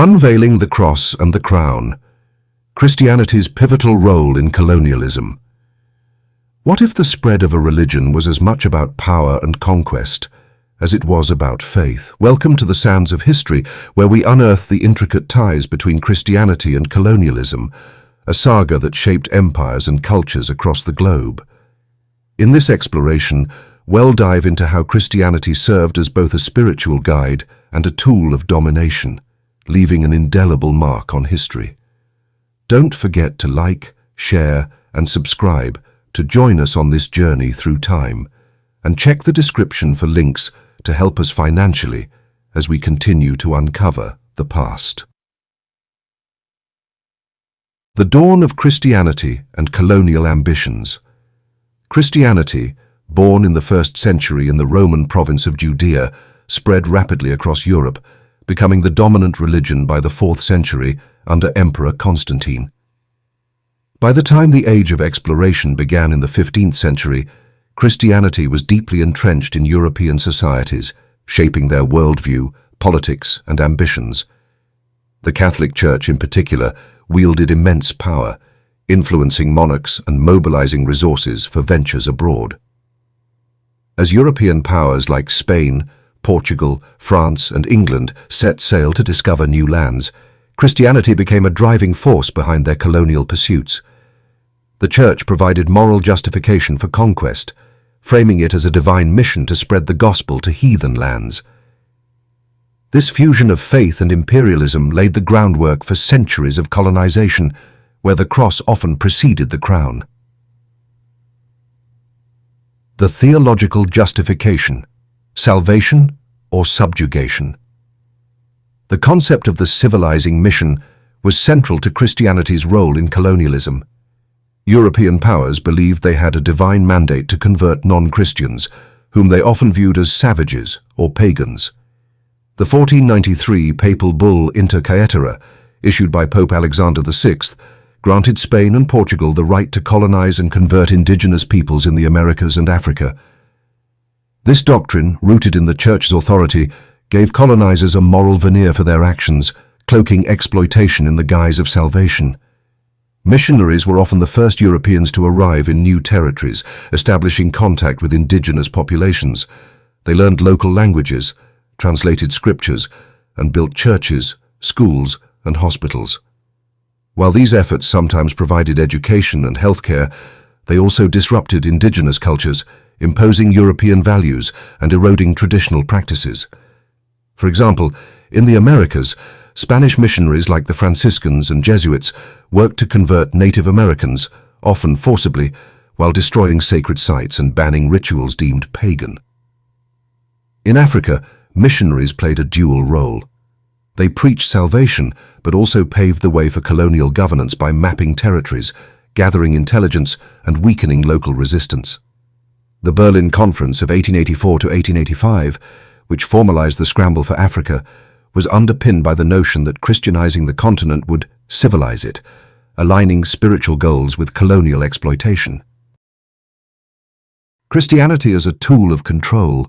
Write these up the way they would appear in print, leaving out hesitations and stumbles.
Unveiling the Cross and the Crown, Christianity's pivotal role in colonialism. What if the spread of a religion was as much about power and conquest as it was about faith? Welcome to the Sands of History, where we unearth the intricate ties between Christianity and colonialism, a saga that shaped empires and cultures across the globe. In this exploration, we'll dive into how Christianity served as both a spiritual guide and a tool of domination, leaving an indelible mark on history. Don't forget to like, share, and subscribe to join us on this journey through time, and check the description for links to help us financially as we continue to uncover the past. The dawn of Christianity and colonial ambitions. Christianity, born in the 1st century in the Roman province of Judea, spread rapidly across Europe, becoming the dominant religion by the 4th century under Emperor Constantine. By the time the age of exploration began in the 15th century, Christianity was deeply entrenched in European societies, shaping their worldview, politics, and ambitions. The Catholic Church in particular wielded immense power, influencing monarchs and mobilizing resources for ventures abroad. As European powers like Spain, Portugal, France, and England set sail to discover new lands, Christianity became a driving force behind their colonial pursuits. The Church provided moral justification for conquest, framing it as a divine mission to spread the gospel to heathen lands. This fusion of faith and imperialism laid the groundwork for centuries of colonization, where the cross often preceded the crown. The theological justification: salvation or subjugation. The concept of the civilizing mission was central to Christianity's role in colonialism. European powers believed they had a divine mandate to convert non-Christians, whom they often viewed as savages or pagans. The 1493 papal bull Inter Caetera, issued by Pope Alexander VI, granted Spain and Portugal the right to colonize and convert indigenous peoples in the Americas and Africa. This doctrine, rooted in the Church's authority, gave colonizers a moral veneer for their actions, cloaking exploitation in the guise of salvation. Missionaries were often the first Europeans to arrive in new territories, establishing contact with indigenous populations. They learned local languages, translated scriptures, and built churches, schools, and hospitals. While these efforts sometimes provided education and healthcare, they also disrupted indigenous cultures, imposing European values and eroding traditional practices. For example, in the Americas, Spanish missionaries like the Franciscans and Jesuits worked to convert Native Americans, often forcibly, while destroying sacred sites and banning rituals deemed pagan. In Africa, missionaries played a dual role. They preached salvation, but also paved the way for colonial governance by mapping territories, gathering intelligence, and weakening local resistance. The Berlin Conference of 1884 to 1885, which formalized the scramble for Africa, was underpinned by the notion that Christianizing the continent would civilize it, aligning spiritual goals with colonial exploitation. Christianity as a tool of control.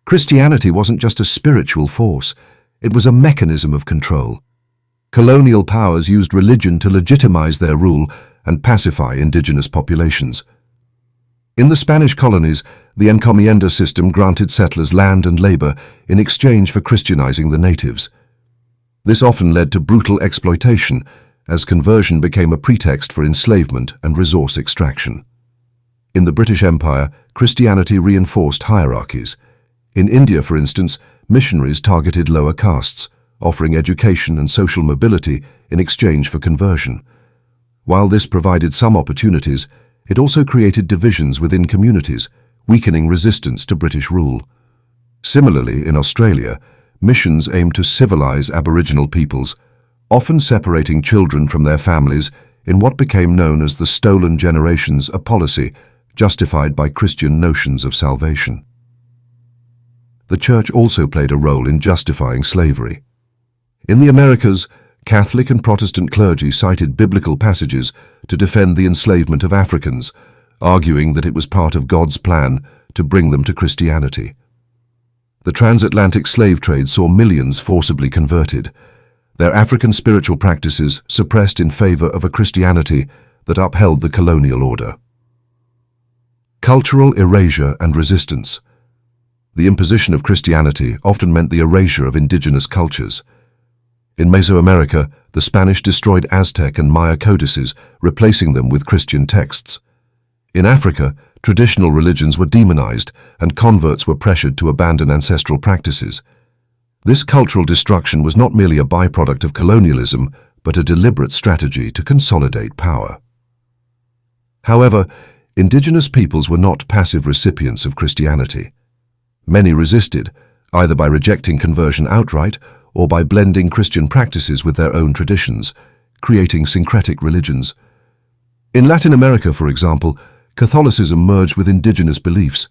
Christianity wasn't just a spiritual force, it was a mechanism of control. Colonial powers used religion to legitimize their rule and pacify indigenous populations. In the Spanish colonies, the encomienda system granted settlers land and labor in exchange for Christianizing the natives. This often led to brutal exploitation, as conversion became a pretext for enslavement and resource extraction. In the British Empire, Christianity reinforced hierarchies. In India, for instance, missionaries targeted lower castes, offering education and social mobility in exchange for conversion. While this provided some opportunities, it also created divisions within communities, weakening resistance to British rule. Similarly, in Australia, missions aimed to civilize Aboriginal peoples, often separating children from their families in what became known as the Stolen Generations, a policy justified by Christian notions of salvation. The Church also played a role in justifying slavery. In the Americas, Catholic and Protestant clergy cited biblical passages to defend the enslavement of Africans, arguing that it was part of God's plan to bring them to Christianity. The transatlantic slave trade saw millions forcibly converted. their African spiritual practices suppressed in favor of a Christianity that upheld the colonial order. Cultural erasure and resistance. The imposition of Christianity often meant the erasure of indigenous cultures. In Mesoamerica, the Spanish destroyed Aztec and Maya codices, replacing them with Christian texts. In Africa, traditional religions were demonized, and converts were pressured to abandon ancestral practices. This cultural destruction was not merely a byproduct of colonialism, but a deliberate strategy to consolidate power. However, indigenous peoples were not passive recipients of Christianity. Many resisted, either by rejecting conversion outright or by blending Christian practices with their own traditions, creating syncretic religions. In Latin America, for example, Catholicism merged with indigenous beliefs,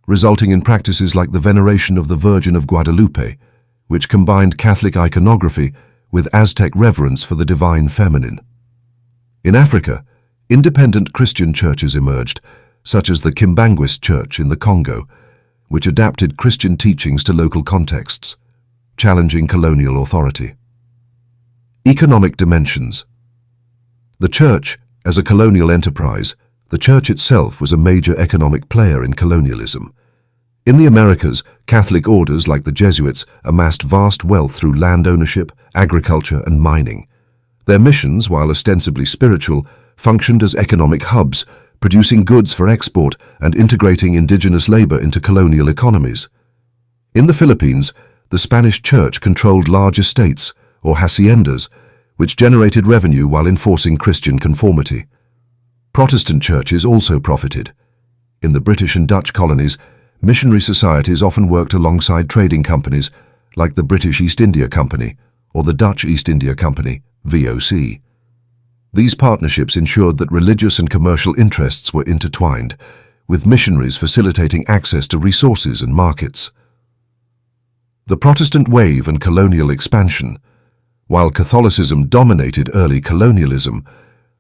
resulting in practices like the veneration of the Virgin of Guadalupe, which combined Catholic iconography with Aztec reverence for the divine feminine. In Africa, independent Christian churches emerged, such as the Kimbanguist Church in the Congo, which adapted Christian teachings to local contexts, challenging colonial authority. Economic dimensions. The Church, as a colonial enterprise, the Church itself was a major economic player in colonialism. In the Americas, Catholic orders like the Jesuits amassed vast wealth through land ownership, agriculture, and mining. Their missions, while ostensibly spiritual, functioned as economic hubs, producing goods for export and integrating indigenous labor into colonial economies. In the Philippines, the Spanish Church controlled large estates, or haciendas, which generated revenue while enforcing Christian conformity. Protestant churches also profited. In the British and Dutch colonies, missionary societies often worked alongside trading companies like the British East India Company or the Dutch East India Company, VOC. These partnerships ensured that religious and commercial interests were intertwined, with missionaries facilitating access to resources and markets. The Protestant wave and colonial expansion. While Catholicism dominated early colonialism,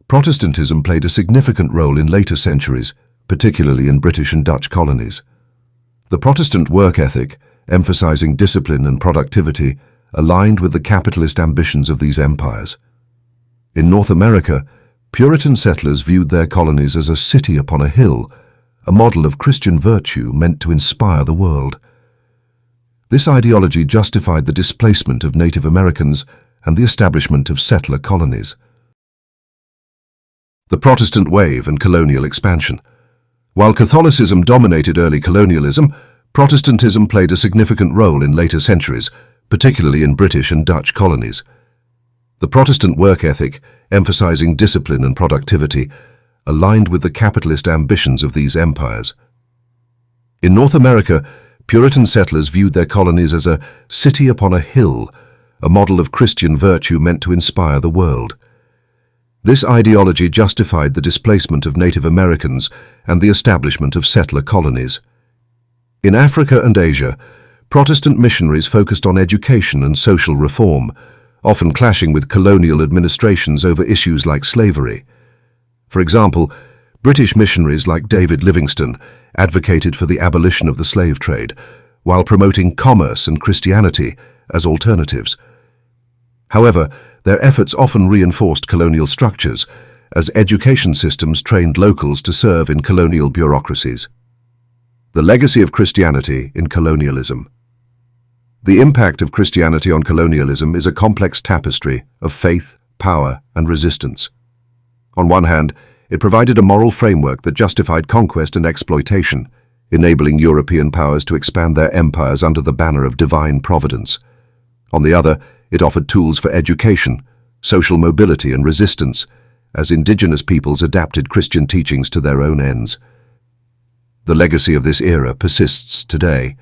Protestantism played a significant role in later centuries, particularly in British and Dutch colonies. The Protestant work ethic, emphasizing discipline and productivity, aligned with the capitalist ambitions of these empires. In North America, Puritan settlers viewed their colonies as a city upon a hill, a model of Christian virtue meant to inspire the world. This ideology justified the displacement of Native Americans and the establishment of settler colonies. The Protestant wave and colonial expansion. While Catholicism dominated early colonialism, Protestantism played a significant role in later centuries, particularly in British and Dutch colonies. The Protestant work ethic, emphasizing discipline and productivity, aligned with the capitalist ambitions of these empires. In North America, Puritan settlers viewed their colonies as a city upon a hill, a model of Christian virtue meant to inspire the world. This ideology justified the displacement of Native Americans and the establishment of settler colonies. In Africa and Asia, Protestant missionaries focused on education and social reform, often clashing with colonial administrations over issues like slavery. For example, British missionaries like David Livingstone advocated for the abolition of the slave trade, while promoting commerce and Christianity as alternatives. However, their efforts often reinforced colonial structures, as education systems trained locals to serve in colonial bureaucracies. The legacy of Christianity in colonialism. The impact of Christianity on colonialism is a complex tapestry of faith, power, and resistance. On one hand, it provided a moral framework that justified conquest and exploitation, enabling European powers to expand their empires under the banner of divine providence. On the other, it offered tools for education, social mobility, and resistance, as indigenous peoples adapted Christian teachings to their own ends. The legacy of this era persists today.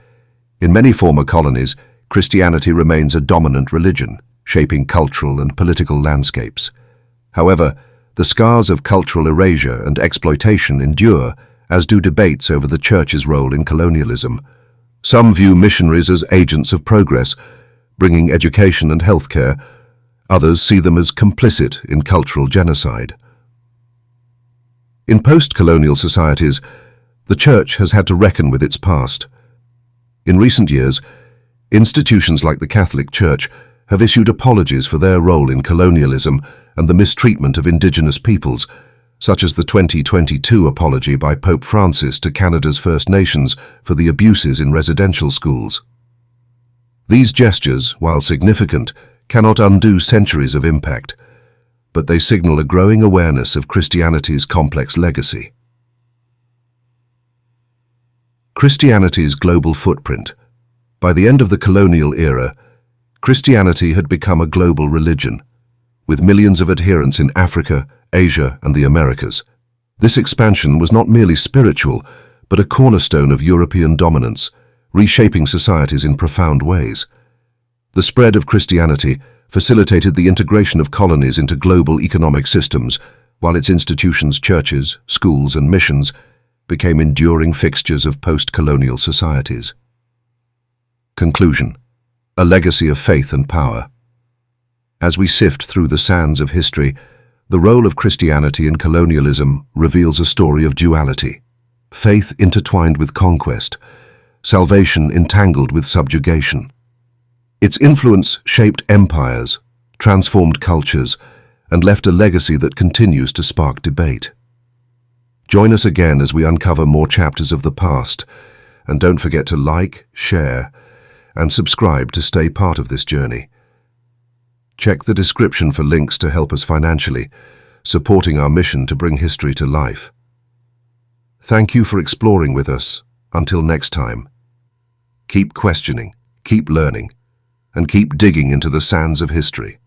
In many former colonies, Christianity remains a dominant religion, shaping cultural and political landscapes. However, the scars of cultural erasure and exploitation endure, as do debates over the Church's role in colonialism. Some view missionaries as agents of progress, bringing education and healthcare. Others see them as complicit in cultural genocide. In post-colonial societies, the Church has had to reckon with its past. In recent years, institutions like the Catholic Church have issued apologies for their role in colonialism and the mistreatment of indigenous peoples, such as the 2022 apology by Pope Francis to Canada's First Nations for the abuses in residential schools. These gestures, while significant, cannot undo centuries of impact, but they signal a growing awareness of Christianity's complex legacy. Christianity's global footprint. By the end of the colonial era, Christianity had become a global religion, with millions of adherents in Africa, Asia, and the Americas. This expansion was not merely spiritual, but a cornerstone of European dominance, reshaping societies in profound ways. The spread of Christianity facilitated the integration of colonies into global economic systems, while its institutions, churches, schools, and missions became enduring fixtures of post-colonial societies. Conclusion: a legacy of faith and power. As we sift through the sands of history, the role of Christianity in colonialism reveals a story of duality: faith intertwined with conquest, salvation entangled with subjugation. Its influence shaped empires, transformed cultures, and left a legacy that continues to spark debate. Join us again as we uncover more chapters of the past, and don't forget to like, share, and subscribe to stay part of this journey. Check the description for links to help us financially, supporting our mission to bring history to life. Thank you for exploring with us. Until next time, keep questioning, keep learning, and keep digging into the sands of history.